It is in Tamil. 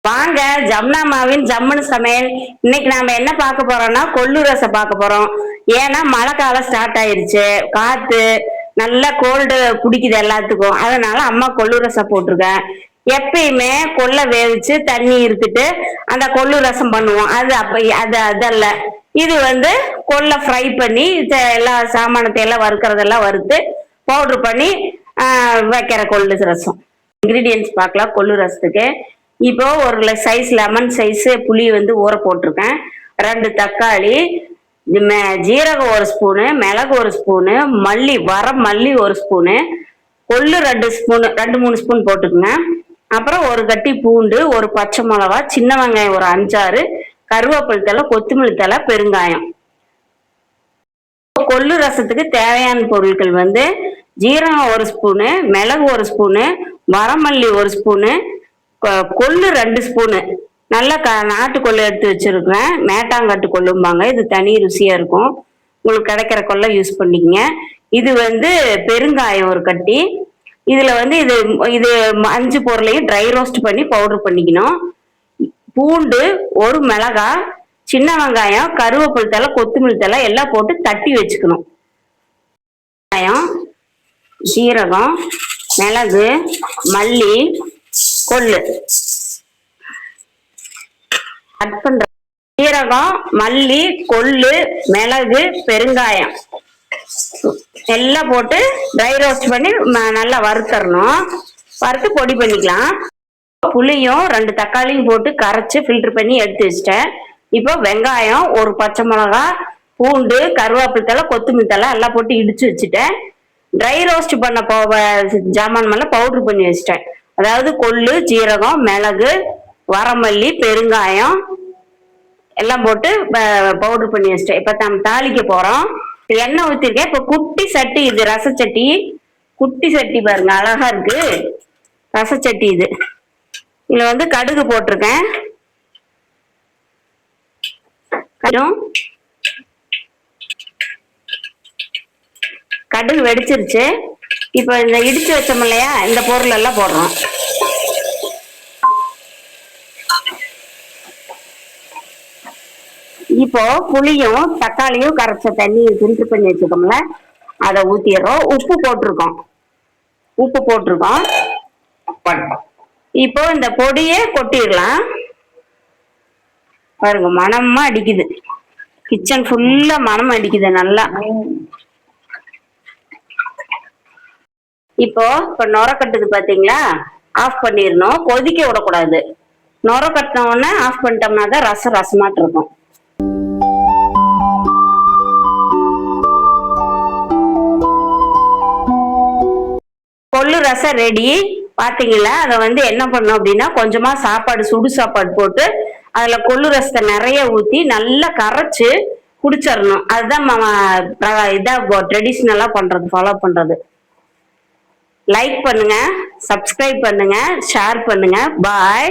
வாங்க ஜம்னாமாவின் ஜம்முன்னு சமையல். இன்னைக்கு நாம என்ன பார்க்க போறோம்னா கொள்ளு ரசம் பார்க்க போறோம். ஏன்னா மழை காலம் ஸ்டார்ட் ஆயிருச்சு, காத்து நல்லா கோல்டு பிடிக்குது எல்லாத்துக்கும். அதனால அம்மா கொள்ளு ரசம் போட்டிருக்கேன். எப்பயுமே கொள்ளை வேவிச்சு தண்ணி இருத்துட்டு அந்த கொள்ளு ரசம் பண்ணுவோம். அதல்ல இது கொள்ளை ஃப்ரை பண்ணி எல்லா சாமானத்தை எல்லாம் வறுக்கிறதெல்லாம் வறுத்து பவுடர் பண்ணி வைக்கிற கொள்ளு ரசம். இன்கிரீடியன்ஸ் பார்க்கலாம். கொள்ளு ரசத்துக்கு இப்போ ஒரு சைஸ் லெமன் சைஸ் புளி ஊற போட்டிருக்கேன். 2 தக்காளி, ஜீரகம் 1 ஸ்பூனு, மிளகு 1 ஸ்பூனு, மல்லி மல்லி 1 ஸ்பூனு, கொள்ளு 2-3 ஸ்பூன் போட்டுக்குங்க. அப்புறம் ஒரு கட்டி பூண்டு, ஒரு பச்சை மிளகா, சின்ன வெங்காயம் ஒரு 5-6, கருவேப்பிலை தழை, கொத்தமல்லி தழை, பெருங்காயம். கொள்ளு ரசத்துக்கு தேவையான பொருட்கள் ஜீரகம் 1 ஸ்பூனு, மிளகு 1 ஸ்பூனு, வரமல்லி 1 ஸ்பூனு, கொள்ளு 2 ஸ்பூனு. நல்லா நாட்டு கொள்ளு எடுத்து வச்சிருக்கிறேன். மேட்டாங்காட்டு கொள்ளும்பாங்க, இது தனி ருசியா இருக்கும். உங்களுக்கு கிடைக்கிற கொள்ளை யூஸ் பண்ணிக்கங்க. இது பெருங்காயம் ஒரு கட்டி. இதுல இது 5 பொருளையும் ட்ரை ரோஸ்ட் பண்ணி பவுடர் பண்ணிக்கணும். பூண்டு, ஒரு மிளகா, சின்ன வெங்காயம், கருவேப்பிலை தழை, கொத்தமல்லி தழை எல்லாம் போட்டு தட்டி வச்சுக்கணும். வெங்காயம், சீரகம், மிளகு, மல்லி, கொள்ளு கட் பண்ற. சீரகம், மல்லி, கொள்ளு, மிளகு, பெருங்காயம் எல்லாம் போட்டு ட்ரை ரோஸ்ட் பண்ணி நல்லா வறுத்தரணும். வறுத்து பொடி பண்ணிக்கலாம். புளியும் 2 தக்காளியும் போட்டு கரைச்சு ஃபில்டர் பண்ணி எடுத்து வச்சிட்டேன். இப்போ வெங்காயம், ஒரு பச்சை மிளகா, பூண்டு, கருவேப்பிலை தழை, கொத்தமல்லி தழை எல்லாம் போட்டு இடிச்சு வச்சுட்டேன். ட்ரை ரோஸ்ட் பண்ண ஜாமான் மேல பவுடர் பண்ணி வச்சிட்டேன். அதாவது கொள்ளு, ஜீரகம், மிளகு, வரமல்லி, பெருங்காயம் எல்லாம் போட்டு பவுடர் பண்ணி வச்சிட்டேன். இப்ப நம்ம தாளிக்க போறோம். எண்ணெய் ஊத்திருக்கேன். இப்ப குட்டி சட்டி, இது ரசச்சட்டி. குட்டி சட்டி பாருங்க, அழகா இருக்கு ரசச்சட்டி. இதுல கடுகு போட்டிருக்கேன். கடுகு வெடிச்சிருச்சு. இப்ப இந்த இடிச்சு வச்சோம் இல்லையா, இந்த பொருள் எல்லாம் போடுறோம். இப்போ புளியும் தக்காளியும் கரைச்ச தண்ணி ஃபில்டர் பண்ணி வச்சுக்கோம்ல, அதை ஊத்திடுறோம். உப்பு போட்டிருக்கோம். இப்போ இந்த பொடியே கொட்டிடலாம். பாருங்க, மனமா அடிக்குது. கிச்சன் ஃபுல்லா மனம் அடிக்குது நல்லா. இப்போ நுர கட்டுது பாத்தீங்களா, ஆஃப் பண்ணிடணும். கொதிக்க விடக்கூடாது. நுர கட்டின உடனே ஆஃப் பண்ணிட்டோம்னா தான் ரசமாட்டு இருக்கும். கொள்ளு ரசம் ரெடி. பாத்தீங்களா, அதை என்ன பண்ணோம் அப்படின்னா, கொஞ்சமா சாப்பாடு, சுடு சாப்பாடு போட்டு அதுல கொள்ளு ரசத்தை நிறைய ஊத்தி நல்லா கரைச்சு குடிச்சிடணும். அதுதான் இதா ட்ரெடிஷ்னலா பண்றது, ஃபாலோ பண்றது. லைக் பண்ணுங்க, சப்ஸ்கிரைப் பண்ணுங்க, ஷேர் பண்ணுங்க. பாய்.